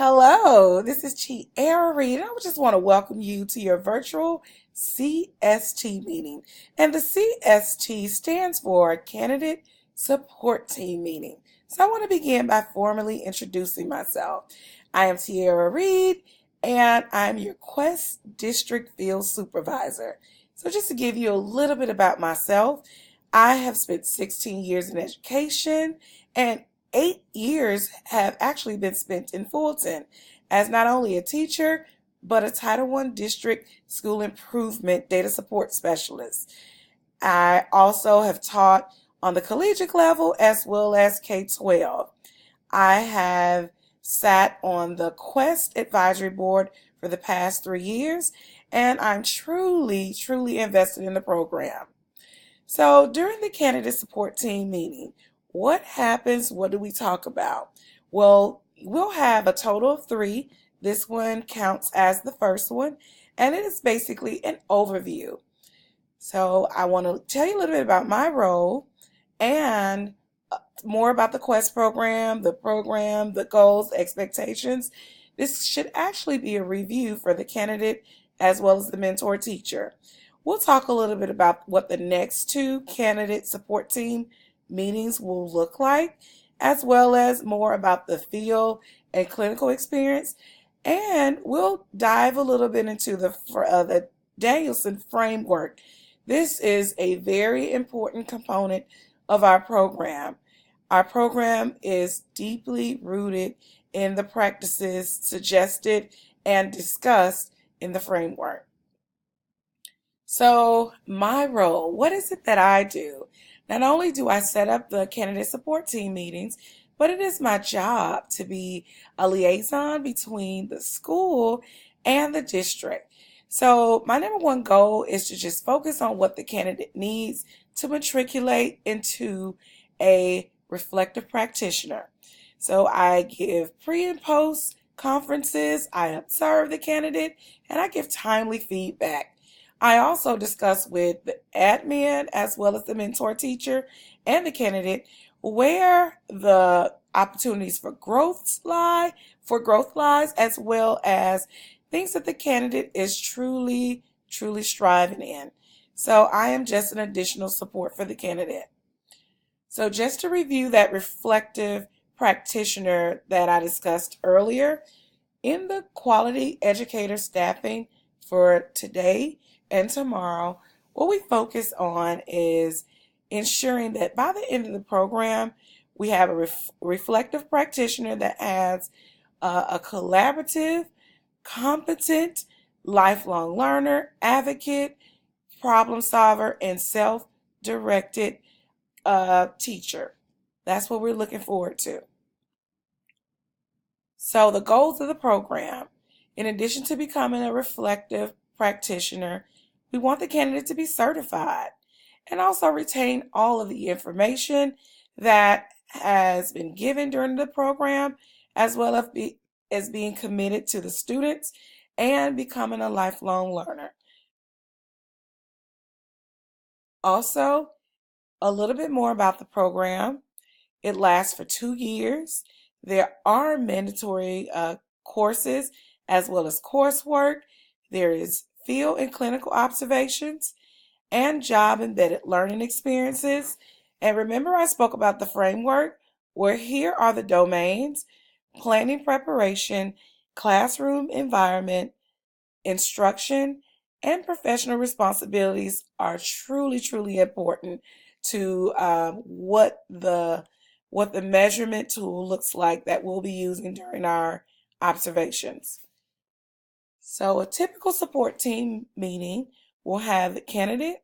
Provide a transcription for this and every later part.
Hello, this is Chiara Reed. I just want to welcome you to your virtual CST meeting. And the CST stands for Candidate Support Team Meeting. So I want to begin by formally introducing myself. I am Tiara Reed, and I'm your Quest District Field Supervisor. So just to give you a little bit about myself, I have spent 16 years in education and 8 years have actually been spent in Fulton as not only a teacher, but a Title I District School Improvement Data Support Specialist. I also have taught on the collegiate level as well as K-12. I have sat on the QUESTT Advisory Board for the past 3 years, and I'm truly invested in the program. So during the candidate support team meeting, what happens? What do we talk about? Well, we'll have a total of three. This one counts as the first one, and it is basically an overview. So I want to tell you a little bit about my role and more about the Quest program, the goals, expectations. This should actually be a review for the candidate as well as the mentor teacher. We'll talk a little bit about what the next two candidate support team meetings will look like, as well as more about the field and clinical experience. And we'll dive a little bit into the Danielson framework. This is a very important component of our program. Our program is deeply rooted in the practices suggested and discussed in the framework. So my role, what is it that I do? Not only do I set up the candidate support team meetings, but it is my job to be a liaison between the school and the district. So my number one goal is to just focus on what the candidate needs to matriculate into a reflective practitioner. So I give pre and post conferences, I observe the candidate, and I give timely feedback. I also discuss with the admin as well as the mentor teacher and the candidate where the opportunities for growth lies, as well as things that the candidate is truly striving in. So I am just an additional support for the candidate. So just to review that reflective practitioner that I discussed earlier, in the quality educator staffing for today and tomorrow, what we focus on is ensuring that by the end of the program, we have a reflective practitioner that has a collaborative, competent, lifelong learner, advocate, problem solver, and self-directed teacher. That's what we're looking forward to. So the goals of the program, in addition to becoming a reflective practitioner, we want the candidate to be certified and also retain all of the information that has been given during the program, as well as being committed to the students and becoming a lifelong learner. Also, a little bit more about the program. It lasts for 2 years. There are mandatory courses as well as coursework. There is field and clinical observations and job embedded learning experiences. And remember, I spoke about the framework, where here are the domains: planning preparation, classroom environment, instruction, and professional responsibilities are truly important to what the measurement tool looks like that we'll be using during our observations. So a typical support team meeting will have the candidate,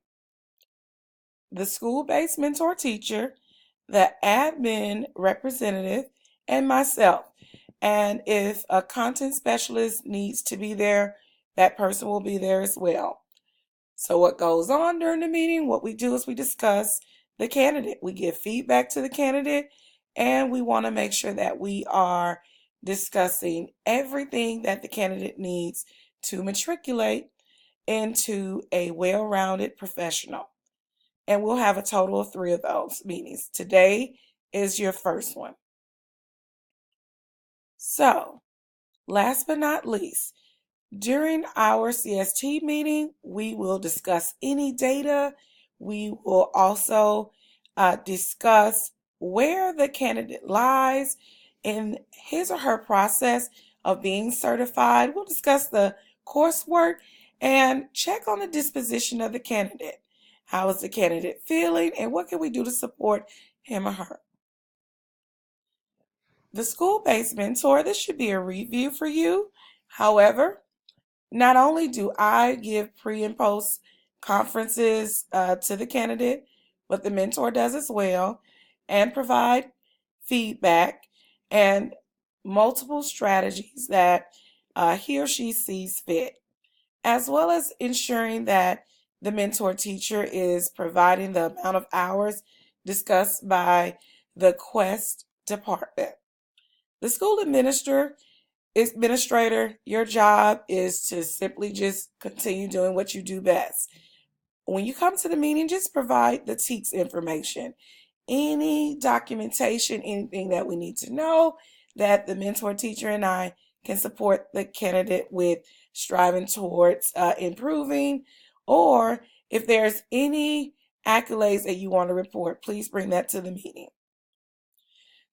the school-based mentor teacher, the admin representative, and myself. And if a content specialist needs to be there, that person will be there as well. So what goes on during the meeting, what we do is we discuss the candidate. We give feedback to the candidate, and we want to make sure that we are discussing everything that the candidate needs to matriculate into a well-rounded professional. And we'll have a total of 3 of those meetings. Today is your first one. So Last but not least, during our CST meeting, we will discuss any data. We will also discuss where the candidate lies in his or her process of being certified. We'll discuss the coursework and check on the disposition of the candidate. How is the candidate feeling, and what can we do to support him or her? The school-based mentor, this should be a review for you. However, not only do I give pre and post conferences to the candidate, but the mentor does as well, and provide feedback and multiple strategies that he or she sees fit, as well as ensuring that the mentor teacher is providing the amount of hours discussed by the QUESTT department. The school administrator, your job is to simply just continue doing what you do best. When you come to the meeting, just provide the TEKS information, any documentation, anything that we need to know that the mentor teacher and I can support the candidate with striving towards improving, or if there's any accolades that you want to report, please bring that to the meeting.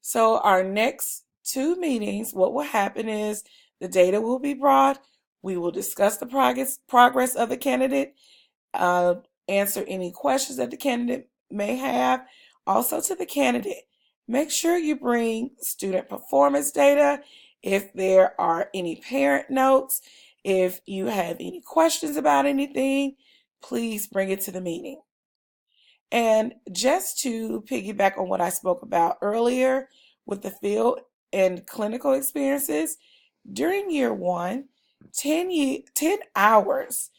So our next 2 meetings, what will happen is the data will be brought. We will discuss the progress of the candidate, answer any questions that the candidate may have. Also to the candidate, make sure you bring student performance data. If there are any parent notes, if you have any questions about anything, please bring it to the meeting. And just to piggyback on what I spoke about earlier with the field and clinical experiences, during year 1, 10 hours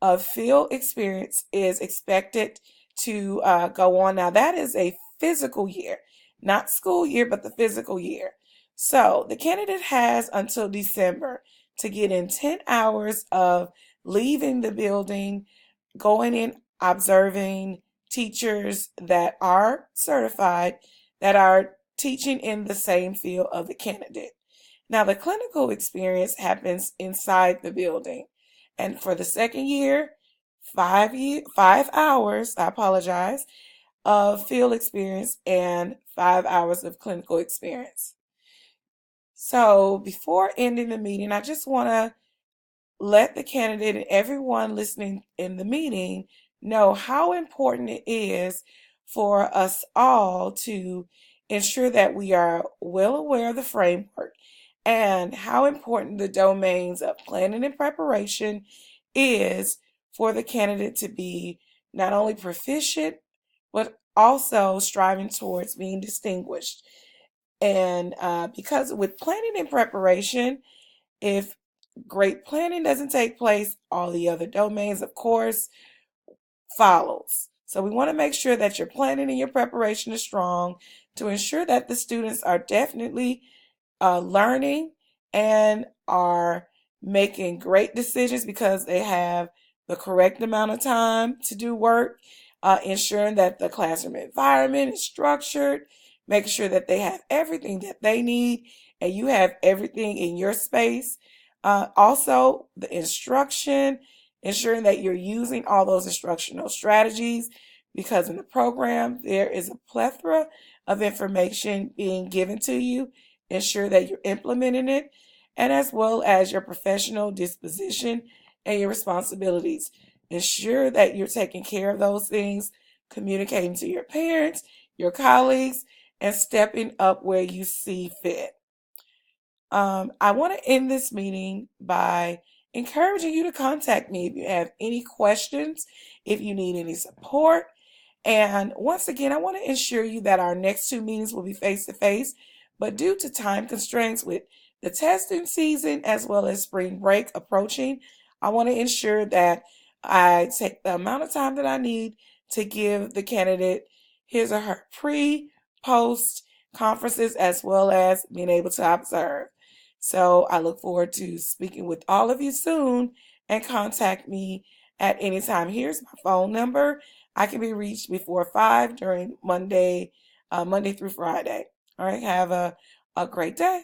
of field experience is expected to go on. Now, that is a physical year, not school year, but the physical year. So the candidate has until December to get in 10 hours of leaving the building, going in, observing teachers that are certified, that are teaching in the same field of the candidate. Now, the clinical experience happens inside the building. And for the second year, 5 hours, of field experience and 5 hours of clinical experience. So before ending the meeting, I just want to let the candidate and everyone listening in the meeting know how important it is for us all to ensure that we are well aware of the framework and how important the domains of planning and preparation is for the candidate to be not only proficient, but also striving towards being distinguished. And because with planning and preparation, if great planning doesn't take place, all the other domains, of course, follows. So we want to make sure that your planning and your preparation is strong to ensure that the students are definitely learning and are making great decisions because they have the correct amount of time to do work, ensuring that the classroom environment is structured, making sure that they have everything that they need and you have everything in your space. Also, the instruction, ensuring that you're using all those instructional strategies, because in the program there is a plethora of information being given to you. Ensure that you're implementing it, and as well as your professional disposition and your responsibilities. Ensure that you're taking care of those things, communicating to your parents, your colleagues, and stepping up where you see fit. I want to end this meeting by encouraging you to contact me if you have any questions, if you need any support. And once again, I want to ensure you that our next 2 meetings will be face-to-face, but due to time constraints with the testing season as well as spring break approaching, I want to ensure that I take the amount of time that I need to give the candidate his or her pre-post conferences as well as being able to observe. So I look forward to speaking with all of you soon, and contact me at any time. Here's my phone number. I can be reached before 5 during Monday through Friday. All right, have a great day.